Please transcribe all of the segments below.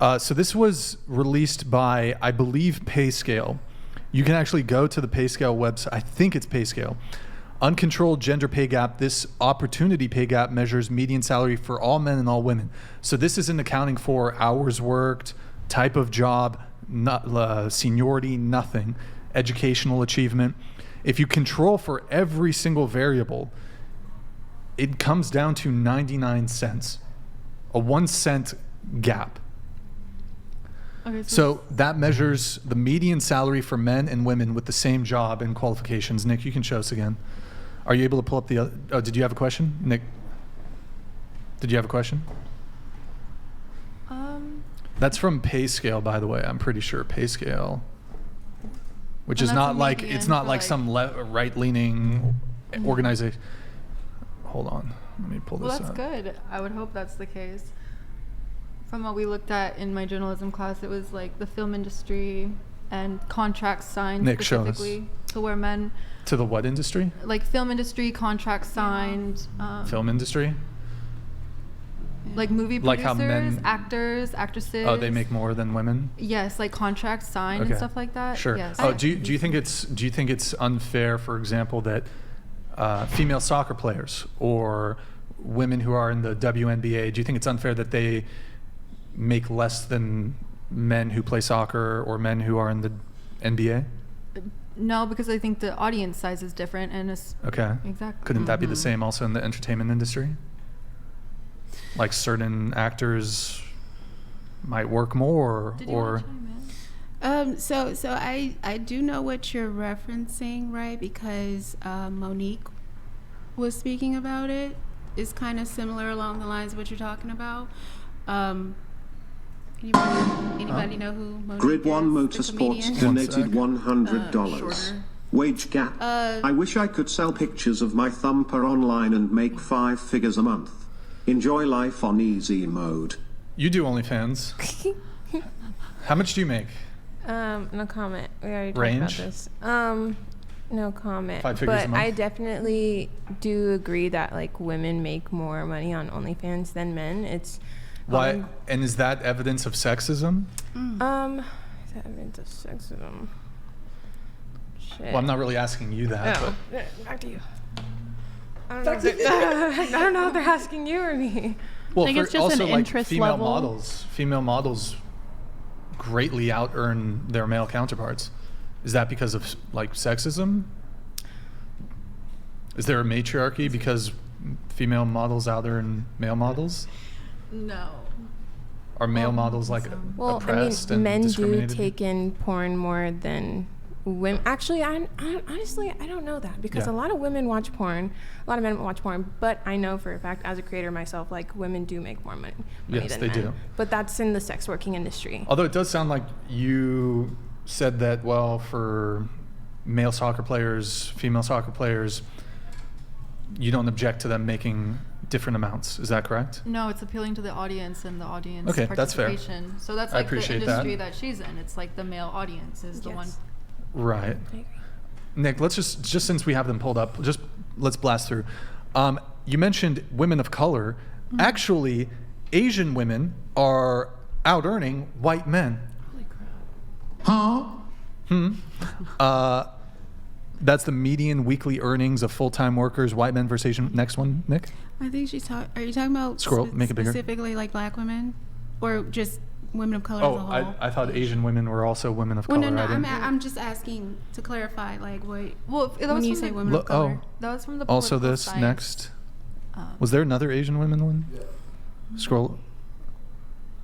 So this was released by, I believe, PayScale. You can actually go to the PayScale website. I think it's PayScale. Uncontrolled gender pay gap. This opportunity pay gap measures median salary for all men and all women. So this isn't accounting for hours worked, type of job, seniority, nothing, educational achievement. If you control for every single variable, it comes down to 99 cents, a 1 cent gap. Okay, So that measures the median salary for men and women with the same job and qualifications. Nick, you can show us again. Are you able to pull up the other? Oh, did you have a question? Nick, did you have a question? That's from PayScale, by the way. I'm pretty sure PayScale, which is not like, it's not like some right-leaning organization. Hold on, let me pull this up. Well, that's good. I would hope that's the case. From what we looked at in my journalism class, it was like the film industry and contracts signed Nick, show us. specifically to where men. To the what industry? Like film industry, contracts signed. Film industry? Like movie Like producers, how men- actors, actresses. Oh, they make more than women? Yes, like contracts signed and stuff like that. Sure. Yes. Oh, do you think it's unfair, for example, that female soccer players or women who are in the WNBA, do you think it's unfair that they make less than men who play soccer or men who are in the NBA? No, because I think the audience size is different and it's Okay. exactly. Couldn't that be the same also in the entertainment industry? Like certain actors might work more Did you or want to chime in? So I do know what you're referencing, right? Because Monique was speaking about it. It's kind of similar along the lines of what you're talking about. Anybody know who Monique Grid is? One The Motorsports comedian? donated $100. Shorter. Wage gap. I wish I could sell pictures of my thumper online and make 5 figures a month. Enjoy life on easy mode. you do OnlyFans. How much do you make? No comment. We already talked Range? about this. No comment. 5 figures a but month? I definitely do agree that like women make more money on OnlyFans than men. It's Why? And is that evidence of sexism? is that evidence of sexism? Shit. Well, I'm not really asking you that. Oh, back to you. I don't know if they're asking you or me. Well, I think it's just also an like interest female level. female models greatly out earn their male counterparts. Is that because of like sexism? Is there a matriarchy because female models out earn male models? No. Are male models like Well, oppressed I mean, and men do discriminated? take in porn more than women. Actually, I honestly I don't know that because Yeah. a lot of women watch porn, a lot of men watch porn. But I know for a fact, as a creator myself, like women do make more money Yes, than they men. do. But that's in the sex working industry. Although it does sound like you said that, well, for male soccer players, female soccer players, you don't object to them making different amounts. Is that correct? No, it's appealing to the audience and the audience Okay, that's fair. participation. So that's I like the appreciate industry that she's in. It's like the male audience is the one. Yes. Right. I agree. Nick, let's just since we have them pulled up, let's blast through. You mentioned women of color. Mm-hmm. Actually, Asian women are out earning white men. Holy crap. That's the median weekly earnings of full-time workers, white men versus Asian. Next one, Nick. I think are you talking about Scroll, make it bigger. specifically like black women, or just women of color as a Oh, whole? I thought Asian women were also women of Well, color. no, I didn't- I'm just asking to clarify, like what Well, that when was you from say the, women of color. that was from the Also political this science. next. Was there another Asian women one? Scroll.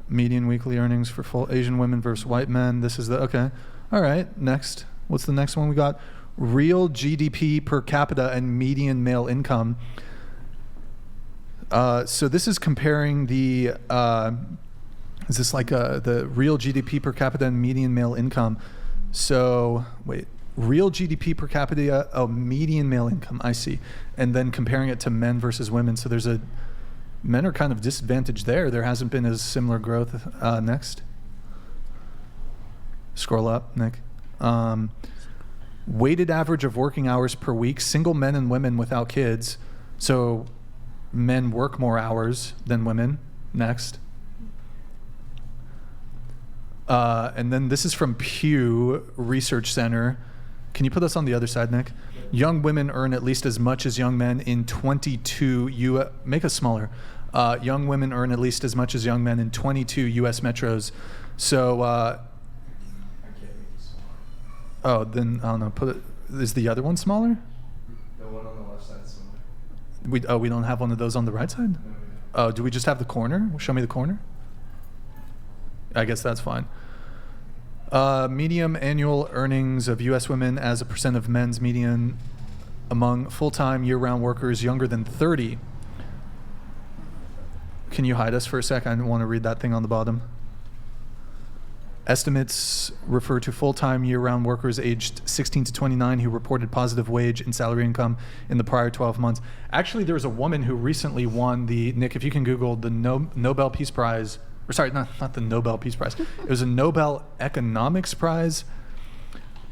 Median weekly earnings for full Asian women versus white men. This is the, okay. All right, next. What's the next one we got? Real GDP per capita and median male income. So this is comparing the, is this like the real GDP per capita and median male income? So, wait, real GDP per capita, median male income, I see. And then comparing it to men versus women. So there's men are kind of disadvantaged there. There hasn't been as similar growth. Next. Scroll up, Nick. Weighted average of working hours per week, single men and women without kids. So men work more hours than women. Next. And then this is from Pew Research Center. Can you put us on the other side, Nick? Young women earn at least as much as young men in 22 make us smaller. Young women earn at least as much as young men in 22 U.S. metros. So, then I don't know. Is the other one smaller? The one on the left side is smaller. We don't have one of those on the right side? No, we don't. Oh, do we just have the corner? Show me the corner. I guess that's fine. Median annual earnings of U.S. women as a percent of men's median among full-time year-round workers younger than 30. Can you hide us for a sec? I want to read that thing on the bottom. Estimates refer to full-time year-round workers aged 16 to 29 who reported positive wage and salary income in the prior 12 months. Actually, there was a woman who recently won Nick, if you can Google the Nobel Peace Prize, or sorry, not the Nobel Peace Prize. It was a Nobel Economics Prize.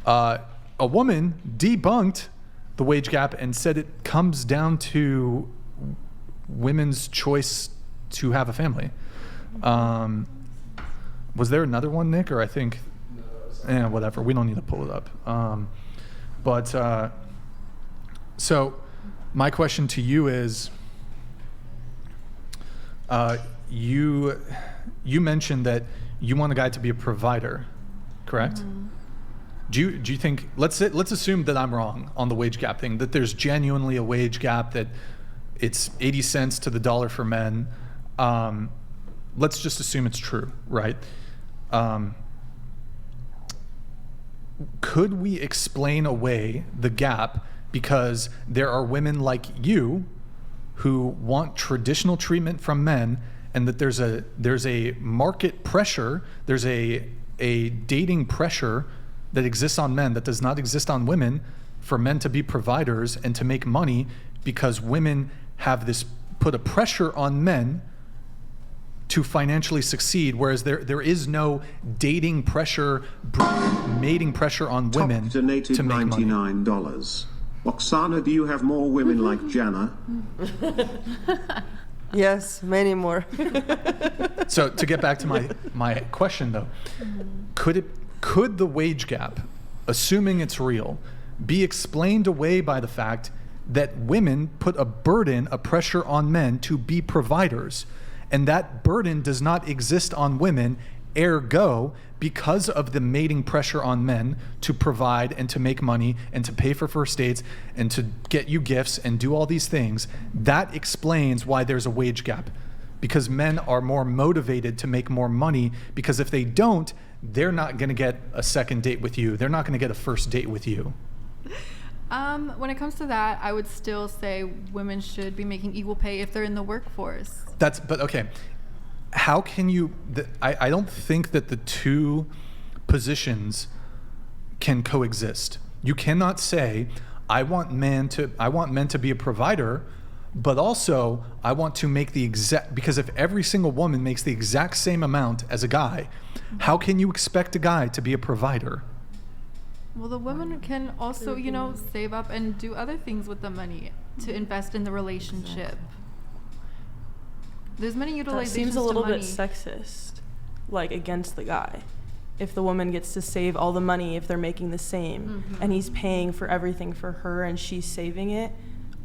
A woman debunked the wage gap and said it comes down to women's choice to have a family. Was there another one, Nick? Or I think, whatever. We don't need to pull it up. So my question to you is, you mentioned that you want a guy to be a provider, correct? Mm-hmm. Do you think, let's assume that I'm wrong on the wage gap thing, that there's genuinely a wage gap, that it's 80 cents to the dollar for men. Let's just assume it's true, right? Could we explain away the gap because there are women like you who want traditional treatment from men, and that there's a market pressure, there's a dating pressure that exists on men that does not exist on women, for men to be providers and to make money, because women have this put a pressure on men to financially succeed, whereas there is no dating pressure, mating pressure on women Top donated to make money. $99. Oksana, do you have more women like Jana? Yes, many more. So to get back to my question though, could the wage gap, assuming it's real, be explained away by the fact that women put a pressure on men to be providers, and that burden does not exist on women, ergo, because of the mating pressure on men to provide and to make money and to pay for first dates and to get you gifts and do all these things, that explains why there's a wage gap. Because men are more motivated to make more money, because if they don't, they're not gonna get a second date with you. They're not gonna get a first date with you. When it comes to that, I would still say women should be making equal pay if they're in the workforce. But okay. How can you, I don't think that the two positions can coexist. You cannot say, I want men to be a provider, but also I want to make because if every single woman makes the exact same amount as a guy, how can you expect a guy to be a provider? Well, the woman can also, save up and do other things with the money to invest in the relationship. There's many utilizations That seems a little to money. bit sexist, like against the guy. If the woman gets to save all the money if they're making the same, and he's paying for everything for her and she's saving it,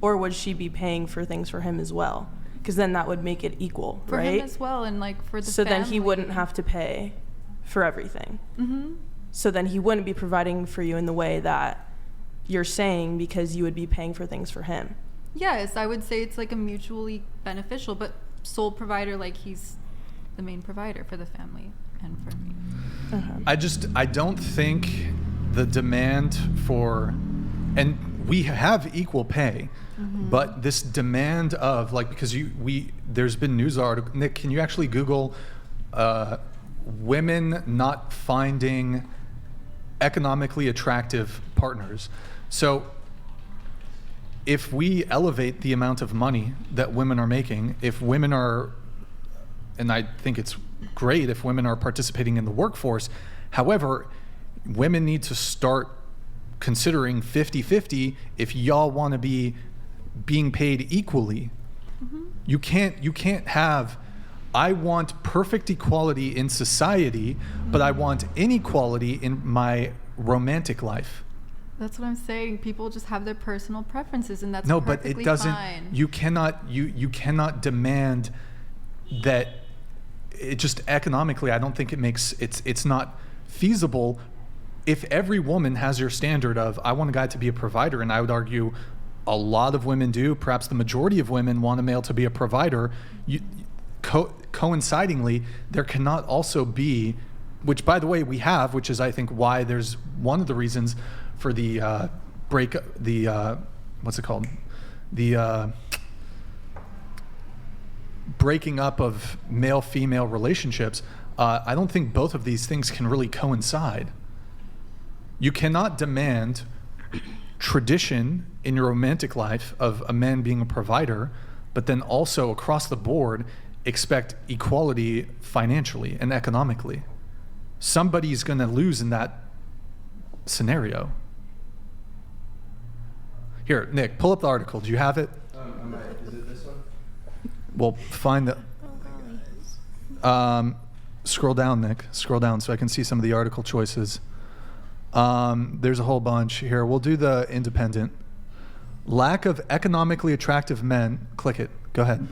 or would she be paying for things for him as well? Because then that would make it equal, for right? him as well, and for the so family. then he wouldn't have to pay for everything. Mm-hmm. So then he wouldn't be providing for you in the way that you're saying, because you would be paying for things for him. Yes, I would say it's a mutually beneficial, but sole provider, he's the main provider for the family and for me. Uh-huh. I don't think the demand for, and we have equal pay, but this demand of because there's been news article. Nick, can you actually Google women not finding economically attractive partners? So if we elevate the amount of money that women are making, if women are, and I think it's great if women are participating in the workforce, however, women need to start considering 50-50 if y'all want to be being paid equally. You can't have I want perfect equality in society, but I want inequality in my romantic life. That's what I'm saying. People just have their personal preferences, and that's No, but perfectly it doesn't. fine. You cannot demand that. It just economically, I don't think it's not feasible. If every woman has your standard of, I want a guy to be a provider, and I would argue a lot of women do, perhaps the majority of women want a male to be a provider, coincidingly, there cannot also be, which by the way we have, which is I think why there's one of the reasons for the what's it called? The breaking up of male-female relationships. I don't think both of these things can really coincide. You cannot demand tradition in your romantic life of a man being a provider, but then also across the board expect equality financially and economically. Somebody's going to lose in that scenario. Here, Nick, pull up the article. Do you have it? Is it this one? Well, find the... scroll down, Nick. Scroll down so I can see some of the article choices. There's a whole bunch here. We'll do the Independent. Lack of economically attractive men. Click it. Go ahead.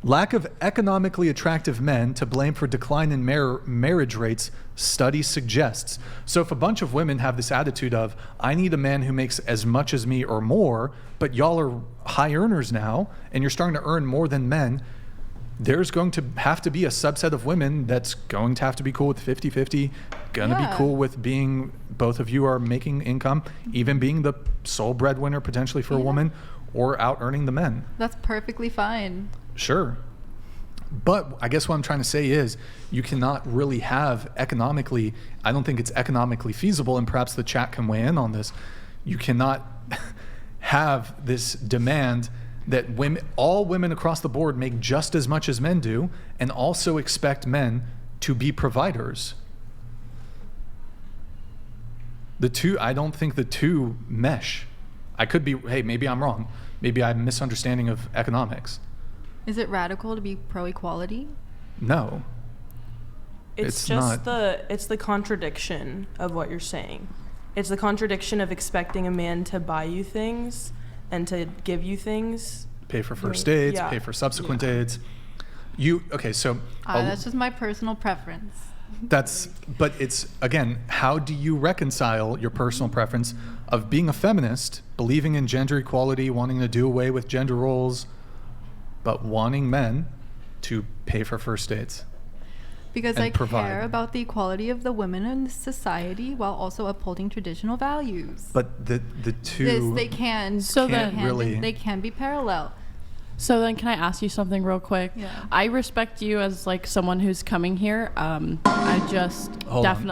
Lack of economically attractive men to blame for decline in marriage rates, study suggests. So if a bunch of women have this attitude of, I need a man who makes as much as me or more, but y'all are high earners now, and you're starting to earn more than men, there's going to have to be a subset of women that's going to have to be cool with 50-50, gonna be cool with being, both of you are making income, even being the sole breadwinner potentially for a woman, or out earning the men. That's perfectly fine. Sure. But I guess what I'm trying to say is you cannot really have economically, I don't think it's economically feasible, and perhaps the chat can weigh in on this. You cannot have this demand that all women across the board make just as much as men do, and also expect men to be providers. I don't think the two mesh. I could be, hey, maybe I'm wrong. Maybe I have a misunderstanding of economics. Is it radical to be pro-equality? No. It's just it's the contradiction of what you're saying. It's the contradiction of expecting a man to buy you things and to give you things. Pay for first dates, pay for subsequent dates. That's just my personal preference. But it's, again, how do you reconcile your personal preference of being a feminist, believing in gender equality, wanting to do away with gender roles, but wanting men to pay for first dates? Because I care about the equality of the women in society while also upholding traditional values. But the two they can be parallel. So then can I ask you something real quick? Yeah. I respect you as like someone who's coming here. I just Hold on. definitely